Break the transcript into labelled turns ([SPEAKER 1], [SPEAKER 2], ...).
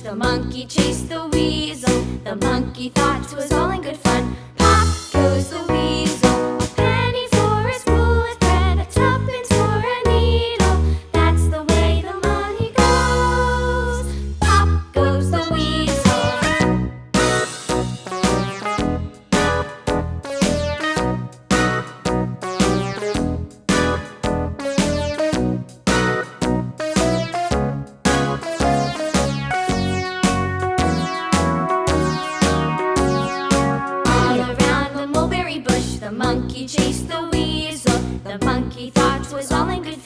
[SPEAKER 1] The monkey chased the weasel. The monkey thought 'twas all in good fun. Pop goes the weasel. A penny for his wool with thread, a tuppence for a needle. That's the way the money goes. Pop goes the weasel. The monkey chased the weasel. The monkey thought 'twas all in good